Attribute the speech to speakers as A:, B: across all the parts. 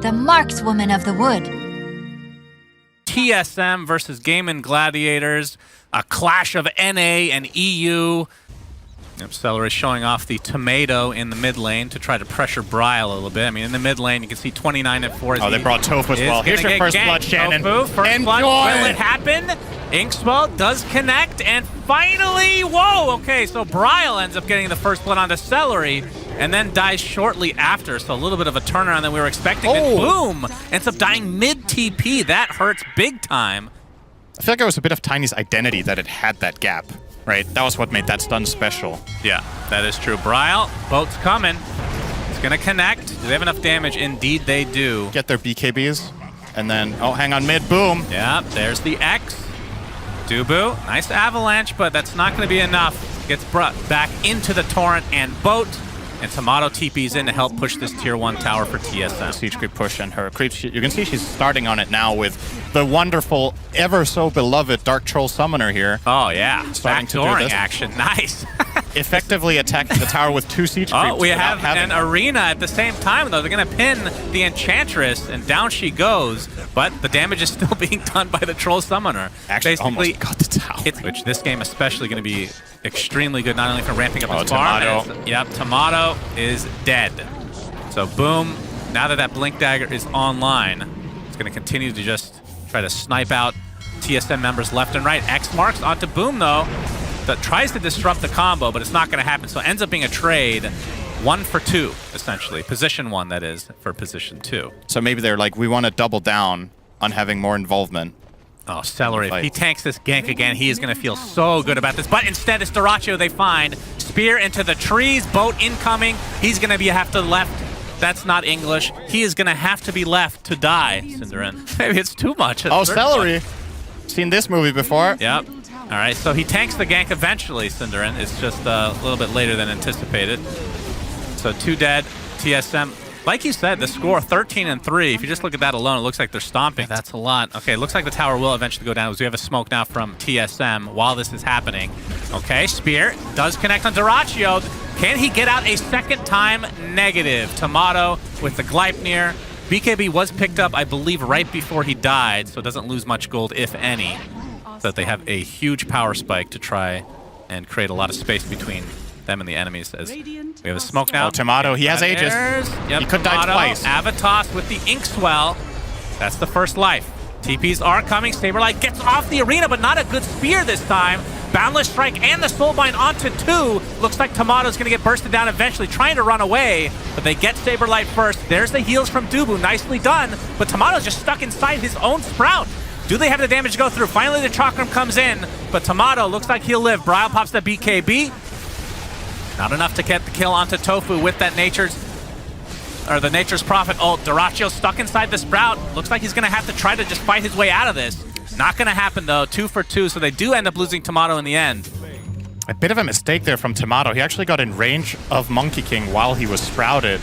A: the markswoman of the wood.
B: TSM versus Gaimin Gladiators, a clash of NA and EU. Celery showing off the tomato in the mid lane to try to pressure Bryle a little bit. I mean, in the mid lane, you can see 29 at 4.
C: Oh, they brought Tofu as well. Here's your first blood, Shannon.
B: Tofu, first blood. Will it happen? Inkswell does connect, and finally, whoa! Okay, so Bryle ends up getting the first blood onto Celery, and then dies shortly after. So a little bit of a turnaround than we were expecting. And boom! Ends up dying mid-TP. That hurts big time.
C: I feel like it was a bit of Tiny's identity that it had that gap. Right, that was what made that stun special.
B: Yeah, that is true. Bryle, boat's coming. It's gonna connect. Do they have enough damage? Indeed they do.
C: Get their BKBs, and then, oh, hang on mid, boom.
B: Yeah, there's the X. Dubu, nice avalanche, but that's not gonna be enough. Gets brought back into the torrent and boat, and Tomato TP's in to help push this tier 1 tower for TSM.
C: Siege creep push and her creep. You can see she's starting on it now with the wonderful, ever so beloved Dark Troll Summoner here.
B: Oh yeah,
C: starting to do
B: backdooring
C: this.
B: Action, nice.
C: Effectively attacking the tower with 2 siege creeps.
B: Oh, we have an arena at the same time though. They're gonna pin the Enchantress, and down she goes. But the damage is still being done by the Troll Summoner.
C: Actually, almost got the tower.
B: Which this game especially gonna be extremely good, not only for ramping up his
C: Tomato.
B: farm. Yep, Tomato is dead. So boom, now that that Blink Dagger is online, it's gonna continue to just try to snipe out TSM members left and right. X marks onto Boom though, that tries to disrupt the combo, but it's not gonna happen. So it ends up being a trade, 1 for 2, essentially. Position 1, that is, for position 2.
C: So maybe they're like, we want to double down on having more involvement.
B: Oh, Celery, if he tanks this gank again, he is going to feel so good about this. But instead, it's Dyrachyo they find. Spear into the trees, boat incoming. He's going to have to left. That's not English. He is going to have to be left to die, Cinderin. Maybe it's too much.
C: Oh, Celery. Seen this movie before.
B: Yep. All right, so he tanks the gank eventually, Cinderin. It's just a little bit later than anticipated. So 2 dead, TSM. Like you said, the score 13-3. If you just look at that alone, it looks like they're stomping. That's a lot. Okay, it looks like the tower will eventually go down because we have a smoke now from TSM while this is happening. Okay, Spear does connect on Dyrachyo. Can he get out a second time? Negative. Tomato with the Gleipnir. BKB was picked up, I believe, right before he died, so it doesn't lose much gold, if any. So that they have a huge power spike to try and create a lot of space between them and the enemies. As we have a smoke now.
C: Oh, Tomato, he has Aegis.
B: Yep,
C: he could die twice.
B: Avatos with the Inkswell. That's the first life. TPs are coming. Saberlight gets off the arena, but not a good spear this time. Boundless Strike and the Soulbind onto 2. Looks like Tomato's going to get bursted down eventually, trying to run away, but they get Saberlight first. There's the heals from Dubu. Nicely done, but Tomato's just stuck inside his own Sprout. Do they have the damage to go through? Finally, the Chakram comes in, but Tomato looks like he'll live. Bryle pops the BKB. Not enough to get the kill onto Tofu with that Nature's Prophet ult. Dyrachyo stuck inside the Sprout. Looks like he's going to have to try to just fight his way out of this. Not going to happen, though. 2 for 2, so they do end up losing Tomato in the end.
C: A bit of a mistake there from Tomato. He actually got in range of Monkey King while he was sprouted.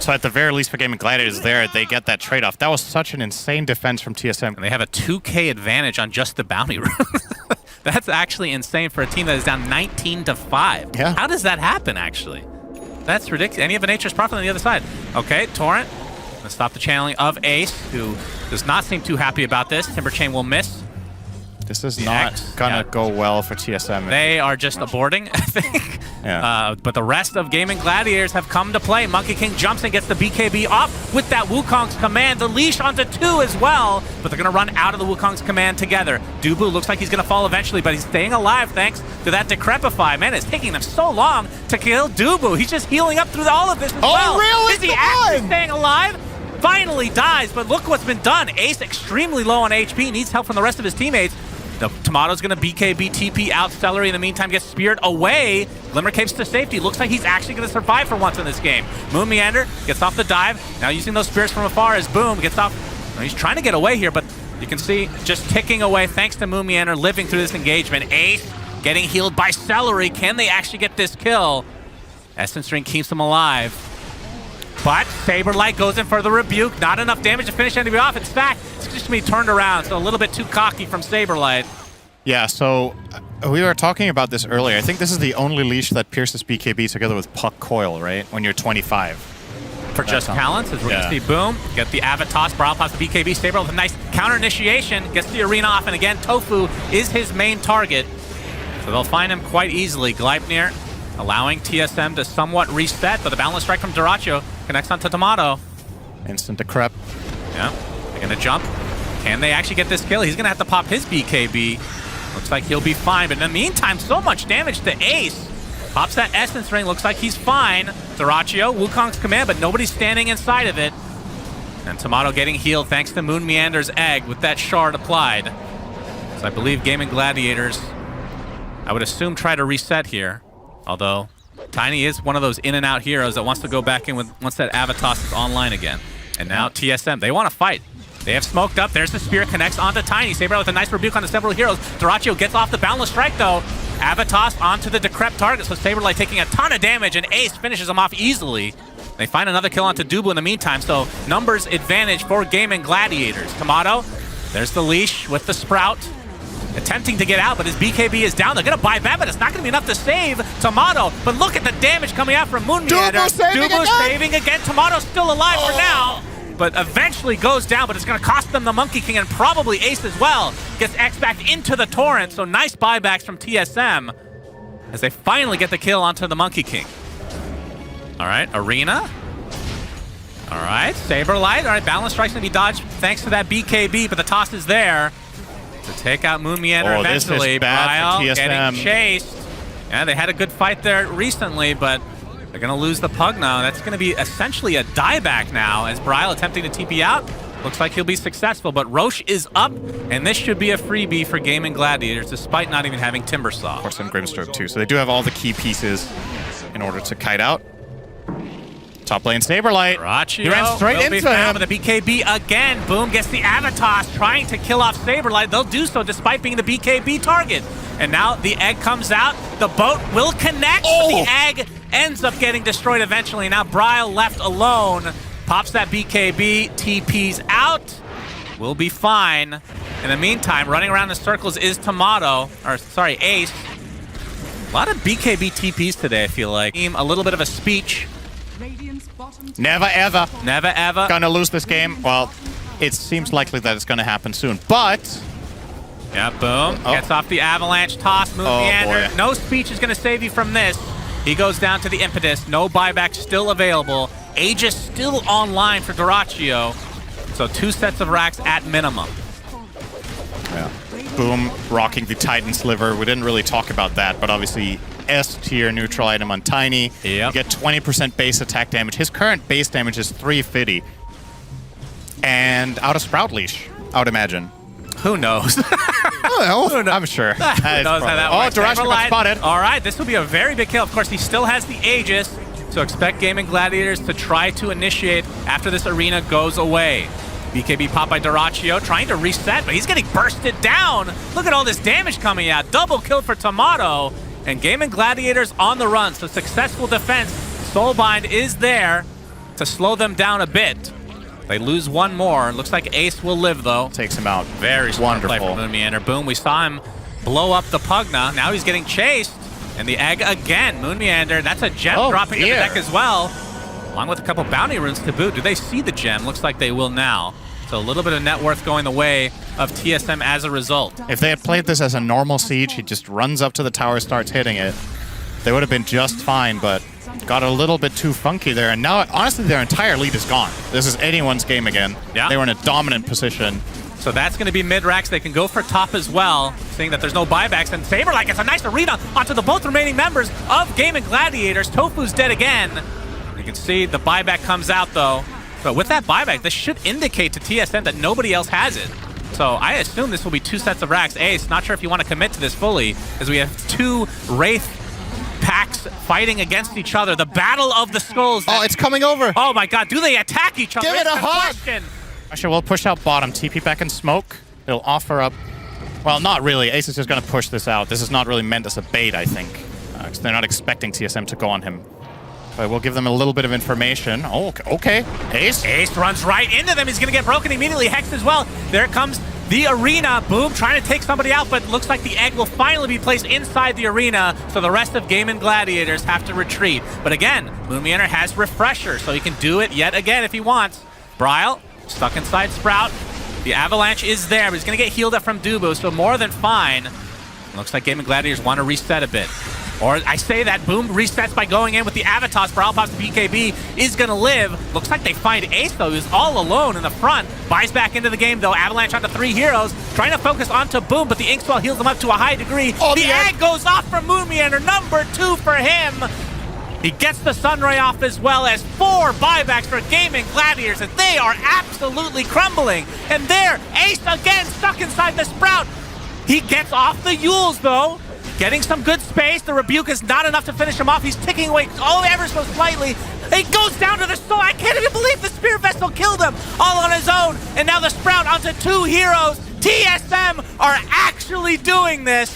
C: So at the very least for Gaimin Gladiators there, they get that trade-off. That was such an insane defense from TSM.
B: And they have a 2K advantage on just the bounty room. That's actually insane for a team that is down 19-5.
C: Yeah.
B: How does that happen, actually? That's ridiculous. And you have a Nature's Prophet on the other side. Okay, Torrent. Gonna stop the channeling of Ace, who does not seem too happy about this. Timber Chain will miss.
C: This is not gonna go well for TSM.
B: They are just aborting, I think.
C: Yeah.
B: But the rest of Gaimin Gladiators have come to play. Monkey King jumps and gets the BKB off with that Wukong's command. The leash onto 2 as well, but they're gonna run out of the Wukong's command together. Dubu looks like he's gonna fall eventually, but he's staying alive thanks to that Decrepify. Man, it's taking them so long to kill Dubu. He's just healing up through all of this as well.
C: Really?
B: Is he actually staying alive? Finally dies, but look what's been done. Ace extremely low on HP, needs help from the rest of his teammates. The Tomato's going to BKB TP out. Celery in the meantime gets speared away. Glimmer Caves to safety. Looks like he's actually going to survive for once in this game. Moon Meander gets off the dive. Now using those spears from afar as Boom gets off. Well, he's trying to get away here, but you can see just ticking away thanks to Moon Meander living through this engagement. Ace getting healed by Celery. Can they actually get this kill? Essence Ring keeps them alive. But Saberlight goes in for the rebuke. Not enough damage to finish anybody off. In fact, it's just going to be turned around. So a little bit too cocky from Saberlight.
C: Yeah, so we were talking about this earlier. I think this is the only leash that pierces BKB together with Puck Coil, right? When you're 25.
B: for Just Talents, as we're going to see Boom get the Avatos, Brawl pops the BKB, Saber with a nice counter initiation, gets the arena off, and again, Tofu is his main target. So they'll find him quite easily. Gleipnir allowing TSM to somewhat reset, but the balance strike from Dyrachyo connects onto Tomato.
C: Instant decrep.
B: Yeah, they're going to jump. Can they actually get this kill? He's going to have to pop his BKB. Looks like he'll be fine, but in the meantime, so much damage to Ace. Pops that Essence Ring, looks like he's fine. Dyrachyo, Wukong's command, but nobody's standing inside of it. And Tomato getting healed thanks to Moon Meander's egg with that shard applied. So I believe Gaimin Gladiators, I would assume, try to reset here. Although, Tiny is one of those in-and-out heroes that wants to go back in with once that Avatos is online again. And now TSM, they want to fight. They have smoked up. There's the spear, connects onto Tiny. Saber with a nice rebuke on the several heroes. Dyrachyo gets off the boundless strike, though. Avatos onto the decrep target, so Saberlight taking a ton of damage, and Ace finishes him off easily. They find another kill onto Dubu in the meantime, so numbers advantage for Gaimin Gladiators. Tomato, there's the leash with the Sprout. Attempting to get out, but his BKB is down. They're going to buy back, but it's not going to be enough to save Tomato. But look at the damage coming out from Moon Meander. Dubu saving again. Tomato's still alive for now, but eventually goes down, but it's going to cost them the Monkey King and probably Ace as well. Gets X back into the Torrent, so nice buybacks from TSM as they finally get the kill onto the Monkey King. All right, Arena. All right, Saberlight. All right, balance strike's going to be dodged thanks to that BKB, but the toss is there to take out Moon Meander eventually.
C: This is bad for TSM.
B: Getting chased. Yeah, they had a good fight there recently, but they're going to lose the Pug now. That's going to be essentially a dieback now as Bryle attempting to TP out. Looks like he'll be successful, but Roche is up, and this should be a freebie for Gaimin Gladiators, despite not even having Timbersaw.
C: Of course, and Grimstroke too. So they do have all the key pieces in order to kite out. Top lane Saberlight.
B: Dyrachyo
C: He ran straight into him.
B: With the BKB again. Boom gets the Avatos trying to kill off Saberlight. They'll do so despite being the BKB target. And now the egg comes out. The boat will connect, but the egg ends up getting destroyed eventually. Now Bryle left alone. Pops that BKB, TP's out. We'll be fine. In the meantime, running around in circles is Tomato, or sorry, Ace. A lot of BKB TPs today, I feel like. A little bit of a speech.
C: Never ever.
B: Never ever.
C: Gonna lose this game. Well, it seems likely that it's gonna happen soon, but...
B: Yeah, Boom. Gets off the avalanche toss, Moon Meander.
C: Boy.
B: No speech is gonna save you from this. He goes down to the impetus. No buyback still available. Aegis still online for Dyrachyo. So 2 sets of racks at minimum.
C: Yeah. Boom rocking the Titan Sliver. We didn't really talk about that, but obviously S-tier neutral item on Tiny.
B: Yep.
C: You get 20% base attack damage. His current base damage is 350. And out of Sprout Leash, I would imagine.
B: Who knows?
C: Well, I'm sure.
B: Who knows how that works.
C: Dyrachyo got spotted.
B: All right, this will be a very big kill. Of course, he still has the Aegis, so expect Gaimin Gladiators to try to initiate after this arena goes away. BKB popped by Dyrachyo, trying to reset, but he's getting bursted down. Look at all this damage coming out. Double kill for Tomato, and Gaimin Gladiators on the run, so successful defense. Soulbind is there to slow them down a bit. They lose one more. Looks like Ace will live, though.
C: Takes him out.
B: Very smart play from Moon Meander. Boom, we saw him blow up the Pugna. Now he's getting chased. And the egg again. Moon Meander, that's a gem dropping to the deck as well. Along with a couple bounty runes to boot. Do they see the gem? Looks like they will now. So a little bit of net worth going the way of TSM as a result.
C: If they had played this as a normal siege, he just runs up to the tower, starts hitting it. They would have been just fine, but got a little bit too funky there. And now, honestly, their entire lead is gone. This is anyone's game again. Yeah. They were in a dominant position.
B: So that's going to be mid-racks. They can go for top as well, seeing that there's no buybacks. And Saberlight gets a nice arena onto the both remaining members of Gaimin Gladiators. Tofu's dead again. You can see the buyback comes out, though. But with that buyback, this should indicate to TSM that nobody else has it. So I assume this will be 2 sets of racks. Ace, not sure if you want to commit to this fully, as we have 2 Wraith packs fighting against each other. The battle of the skulls.
C: Oh, it's coming over.
B: Oh my god, do they attack each other?
C: Give it a hug.
B: Question.
C: Actually, we'll push out bottom. TP back in smoke. It'll offer up... Well, not really. Ace is just going to push this out. This is not really meant as a bait, I think. 'Cause they're not expecting TSM to go on him. But we'll give them a little bit of information. Oh, okay. Ace.
B: Ace runs right into them. He's going to get broken immediately. Hex as well. There comes the arena. Boom, trying to take somebody out, but looks like the egg will finally be placed inside the arena, so the rest of Gaimin Gladiators have to retreat. But again, Moomianer has Refresher, so he can do it yet again if he wants. Bryle, stuck inside Sprout. The Avalanche is there, but he's going to get healed up from Dubu, so more than fine. Looks like Gaimin Gladiators want to reset a bit. Or I say that, Boom resets by going in with the Avatos. Bryle pops the BKB, is going to live. Looks like they find Ace, though, who's all alone in the front. Buys back into the game, though. Avalanche onto 3 heroes, trying to focus onto Boom, but the Inkswell heals him up to a high degree. Oh, the egg goes off from Moomianer, number 2 for him. He gets the Sunray off as well as 4 buybacks for Gaimin Gladiators, and they are absolutely crumbling. And there, Ace again stuck inside the Sprout. He gets off the Yules, though. Getting some good space. The Rebuke is not enough to finish him off. He's ticking away ever so slightly. He goes down to the Soul. I can't even believe the Spear Vessel killed him all on his own. And now the Sprout onto 2 heroes. TSM are actually doing this.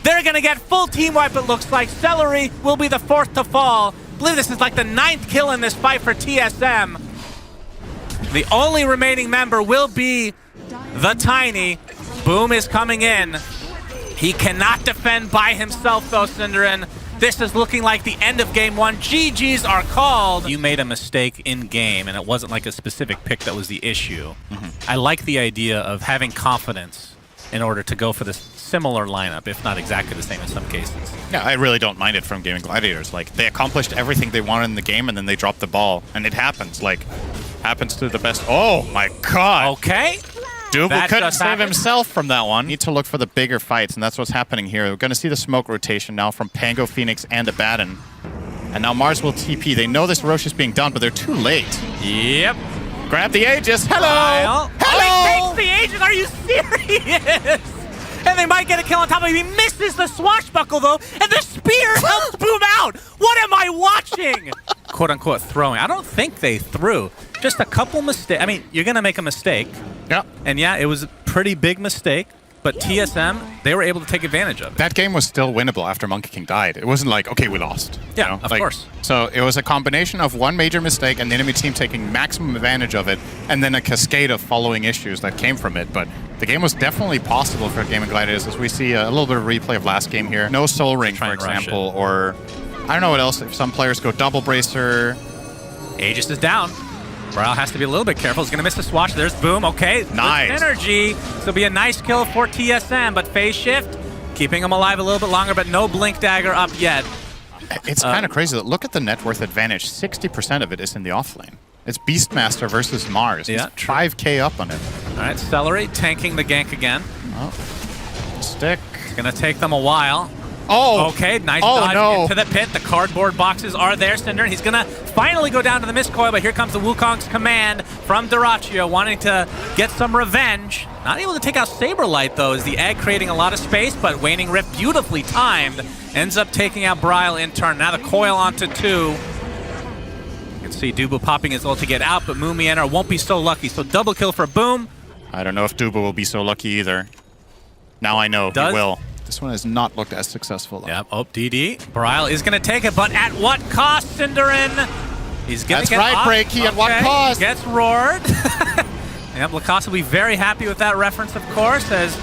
B: They're going to get full team wipe, it looks like. Celery will be the 4th to fall. I believe this is like the 9th kill in this fight for TSM. The only remaining member will be the Tiny. Boom is coming in. He cannot defend by himself, though, Cinderin. This is looking like the end of game 1. GGs are called. You made a mistake in game, and it wasn't like a specific pick that was the issue. I like the idea of having confidence in order to go for this similar lineup, if not exactly the same in some cases.
C: Yeah, I really don't mind it from Gaimin Gladiators. Like, they accomplished everything they wanted in the game, and then they dropped the ball, and it happens. Like, happens to the best. Oh my God.
B: Okay.
C: Dubu couldn't save himself from that one. Need to look for the bigger fights, and that's what's happening here. We're going to see the smoke rotation now from Pango, Phoenix, and Abaddon. And now Mars will TP. They know this Roche is being done, but they're too late.
B: Yep.
C: Grab the Aegis. Hello!
B: Hello!
C: Oh,
B: he takes the Aegis. Are you serious? And they might get a kill on top of him. He misses the swashbuckle, though, and the spear helps Boom out. What am I watching? Quote-unquote throwing. I don't think they threw. Just a couple mistakes. I mean, you're going to make a mistake.
C: Yeah.
B: And yeah, it was a pretty big mistake, but TSM, they were able to take advantage of it.
C: That game was still winnable after Monkey King died. It wasn't like, okay, we lost.
B: Yeah,
C: you know?
B: of course.
C: So it was a combination of one major mistake and the enemy team taking maximum advantage of it, and then a cascade of following issues that came from it. But the game was definitely possible for Gaimin Gladiators, as we see a little bit of replay of last game here. No Soul Ring, for example, or I don't know what else. If some players go Double Bracer.
B: Aegis is down. Bryle has to be a little bit careful. He's going to miss the swatch. There's Boom. Okay.
C: Nice.
B: Good synergy. This will be a nice kill for TSM, but phase shift, keeping him alive a little bit longer, but no Blink Dagger up yet.
C: It's kind of crazy. Look at the net worth advantage. 60% of it is in the offlane. It's Beastmaster versus Mars.
B: Yeah,
C: He's 5k up on it.
B: All right, Celery tanking the gank again.
C: Oh. Stick.
B: It's going to take them a while.
C: Oh!
B: Okay, nice dodge into the pit. The cardboard boxes are there, Cinder. He's going to finally go down to the miscoil, but here comes the Wukong's command from Dyrachyo, wanting to get some revenge. Not able to take out Saberlight, though, as the egg creating a lot of space, but Waning Rift, beautifully timed, ends up taking out Bryle in turn. Now the coil onto 2. You can see Dubu popping his ult to get out, but Moomianer won't be so lucky. So double kill for Boom.
C: I don't know if Dubu will be so lucky either. Now I know he will. This one has not looked as successful, though.
B: Yep. Oh, DD. Bryle is going to take it, but at what cost, Cinderin? He's going to get
C: That's right, Breaky. At what cost?
B: Gets roared. Yep, Lacoste will be very happy with that reference, of course, as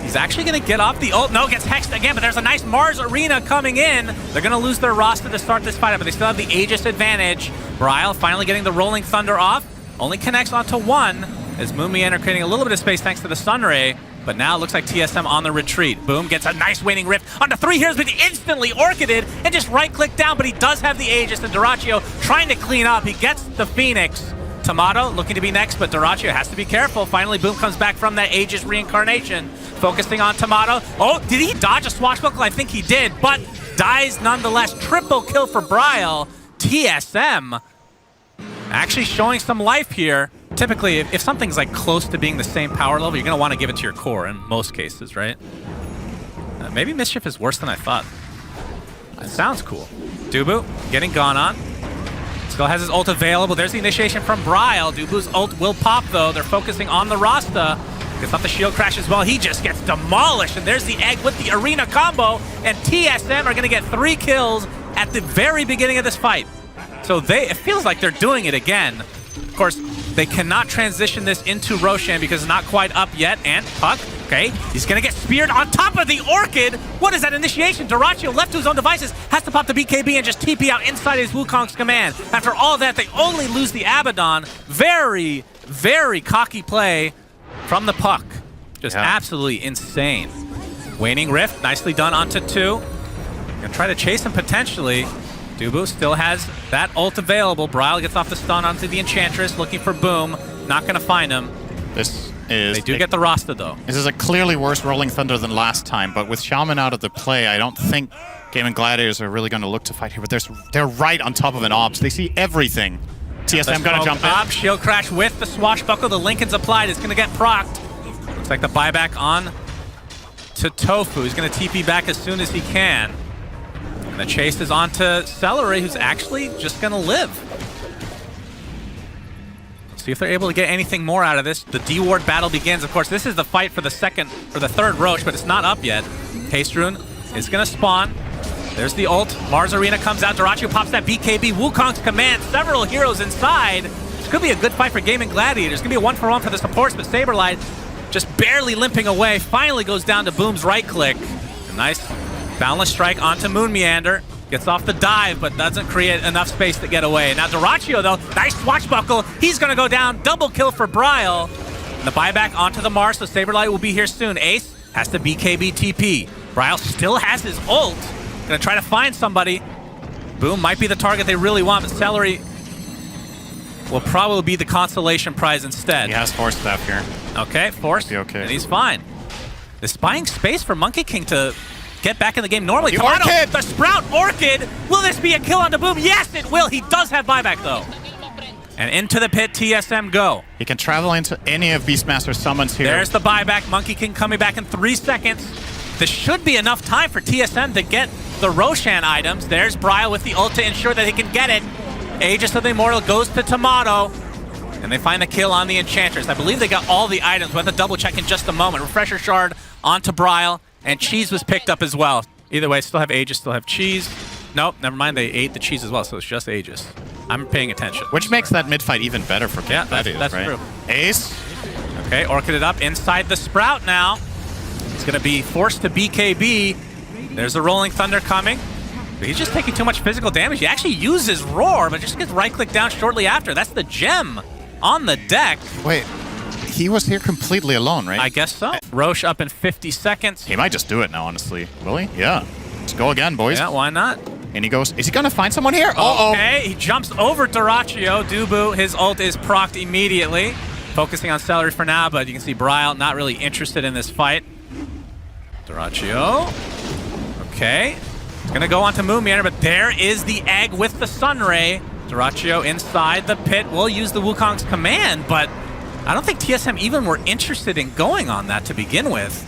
B: he's actually going to get off the ult. No, gets hexed again, but there's a nice Mars Arena coming in. They're going to lose their roster to start this fight, but they still have the Aegis advantage. Bryle finally getting the Rolling Thunder off. Only connects onto 1, as Moomianer creating a little bit of space thanks to the Sunray. But now it looks like TSM on the retreat. Boom gets a nice Waning Rift onto 3 heroes, but instantly orchided and just right-click down, but he does have the Aegis, and Dyrachyo trying to clean up. He gets the Phoenix. Tomato looking to be next, but Dyrachyo has to be careful. Finally, Boom comes back from that Aegis reincarnation, focusing on Tomato. Oh, did he dodge a swashbuckle? I think he did, but dies nonetheless. Triple kill for Bryle. TSM actually showing some life here. Typically, if something's like close to being the same power level, you're going to want to give it to your core in most cases, right? Maybe Mischief is worse than I thought. It sounds cool. Dubu getting gone on. Still has his ult available. There's the initiation from Bryle. Dubu's ult will pop, though. They're focusing on the Rasta. Gets off the shield crash as well. He just gets demolished, and there's the egg with the arena combo, and TSM are going to get 3 kills at the very beginning of this fight. So it feels like they're doing it again. Of course, They cannot transition this into Roshan because it's not quite up yet. And Puck, okay, he's going to get speared on top of the Orchid. What is that initiation? Dyrachyo, left to his own devices, has to pop the BKB and just TP out inside his Wukong's command. After all that, they only lose the Abaddon. Very, very cocky play from the Puck. Just absolutely insane. Waning Rift, nicely done onto 2. Gonna try to chase him potentially. Dubu still has that ult available. Bryle gets off the stun onto the Enchantress, looking for Boom. Not gonna find him. They do get the Rasta though.
C: This is a clearly worse Rolling Thunder than last time, but with Shaman out of the play, I don't think Gaimin Gladiators are really gonna look to fight here, but they're right on top of an Obs. They see everything. TSM gonna jump in.
B: Up, shield crash with the Swashbuckle. The Lincoln's applied. It's gonna get procced. Looks like the buyback on to Tofu. He's gonna TP back as soon as he can. And the chase is on to Celery, who's actually just going to live. Let's see if they're able to get anything more out of this. The D-Ward battle begins. Of course, this is the fight for the third Roche, but it's not up yet. Haste Rune is going to spawn. There's the ult. Mars Arena comes out. Dyrachyo pops that BKB. Wukong's command. Several heroes inside. This could be a good fight for Gaimin Gladiators. It's going to be a 1-for-1 for the supports, but Saberlight just barely limping away. Finally goes down to Boom's right click. A nice Boundless Strike onto Moon Meander. Gets off the dive, but doesn't create enough space to get away. Now Dyrachyo, though, nice Swashbuckle. He's going to go down. Double kill for Bryle. And the buyback onto the Mars, so Saberlight will be here soon. Ace has to BKB TP. Bryle still has his ult. Going to try to find somebody. Boom might be the target they really want, but Celery will probably be the consolation prize instead.
C: He has Force Staff here.
B: Okay, Force.
C: Okay.
B: And he's fine. It's buying space for Monkey King to get back in the game normally.
C: The Orchid!
B: The Sprout Orchid! Will this be a kill onto Boom? Yes, it will! He does have buyback, though. And into the pit, TSM go.
C: He can travel into any of Beastmaster's summons here.
B: There's the buyback. Monkey King coming back in 3 seconds. This should be enough time for TSM to get the Roshan items. There's Bryle with the ult to ensure that he can get it. Aegis of the Immortal goes to Tomato. And they find the kill on the Enchantress. I believe they got all the items. We'll have to double check in just a moment. Refresher Shard onto Bryle. And Cheese was picked up as well. Either way, still have Aegis, still have Cheese. Nope, never mind. They ate the Cheese as well, so it's just Aegis. I'm paying attention.
C: Which makes that mid-fight even better for
B: Gaimin Gladiators,
C: that's
B: right?
C: true. Ace.
B: Okay, Orchided up inside the Sprout now. He's going to be forced to BKB. There's a Rolling Thunder coming. But he's just taking too much physical damage. He actually uses Roar, but just gets right-clicked down shortly after. That's the gem on the deck.
C: Wait. He was here completely alone, right?
B: I guess so. Roche up in 50 seconds.
C: He might just do it now, honestly. Will he? Yeah. Let's go again, boys.
B: Yeah, why not?
C: And he goes, is he going to find someone here? Uh-oh.
B: Okay, he jumps over Dyrachyo. Dubu, his ult is procced immediately. Focusing on Celery for now, but you can see Bryle not really interested in this fight. Dyrachyo. Okay. It's going to go on to Moon Meander, but there is the egg with the Sunray. Dyrachyo inside the pit will use the Wukong's command, but I don't think TSM even were interested in going on that to begin with.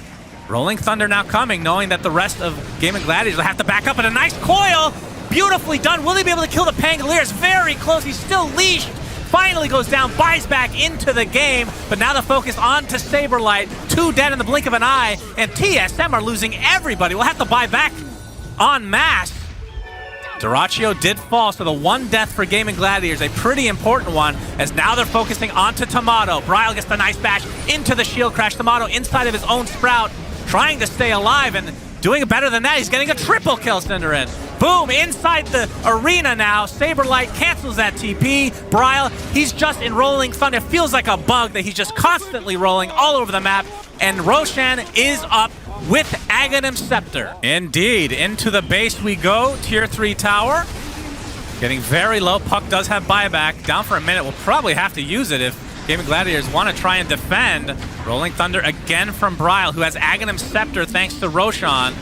B: Rolling Thunder now coming, knowing that the rest of Gaimin Gladiators will have to back up, and a nice coil! Beautifully done. Will he be able to kill the Pangoliers? Very close. He's still leashed. Finally goes down, buys back into the game, but now the focus on to Saberlight. 2 dead in the blink of an eye, and TSM are losing everybody. We'll have to buy back en masse. Dyrachyo did fall, so the 1 death for Gaimin Gladiators, a pretty important one, as now they're focusing onto Tomato. Bryle gets the nice bash into the shield crash. Tomato inside of his own Sprout, trying to stay alive, and doing better than that. He's getting a triple kill, Cinderin. Boom, inside the arena now. Saberlight cancels that TP. Bryle, he's just in Rolling Thunder. It feels like a bug that he's just constantly rolling all over the map, and Roshan is up with Aghanim Scepter. Indeed, into the base we go. Tier 3 tower. Getting very low. Puck does have buyback. Down for a minute. We'll probably have to use it if Gaimin Gladiators want to try and defend. Rolling Thunder again from Bryle, who has Aghanim Scepter thanks to Roshan.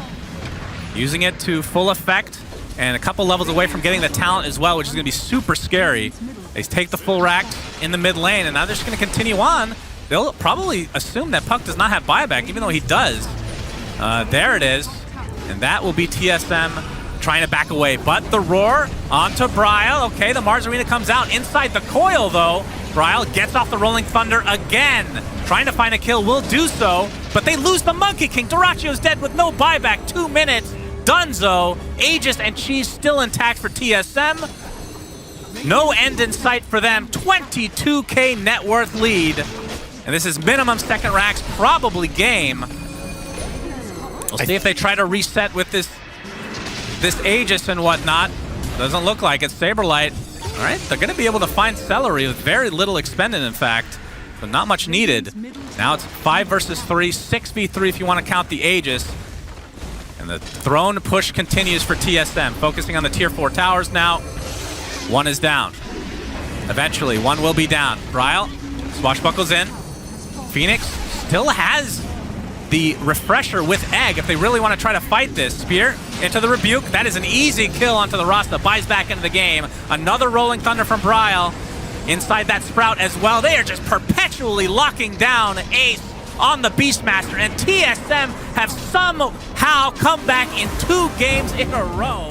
B: Using it to full effect. And a couple levels away from getting the talent as well, which is going to be super scary. They take the full rack in the mid lane, and now they're just going to continue on. They'll probably assume that Puck does not have buyback, even though he does. There it is. And that will be TSM trying to back away. But the roar onto Bryle. Okay, the Mars Arena comes out inside the coil, though. Bryle gets off the Rolling Thunder again. Trying to find a kill, will do so. But they lose the Monkey King. Dyrachyo's dead with no buyback. 2 minutes. Dunzo. Aegis and Cheese still intact for TSM. No end in sight for them. 22K net worth lead. And this is minimum second racks, probably game. We'll see if they try to reset with this Aegis and whatnot. Doesn't look like it. Saberlight. All right, they're going to be able to find Celery with very little expended, in fact, but not much needed. Now it's 5 versus 3, 6v3 if you want to count the Aegis. And the throne push continues for TSM, focusing on the tier 4 towers now. One is down. Eventually, one will be down. Bryle swashbuckles in. Phoenix still has the refresher with Egg if they really want to try to fight this. Spear into the Rebuke. That is an easy kill onto the Rasta. Buys back into the game. Another Rolling Thunder from Bryle. Inside that Sprout as well. They are just perpetually locking down Ace on the Beastmaster. And TSM have somehow come back in 2 games in a row.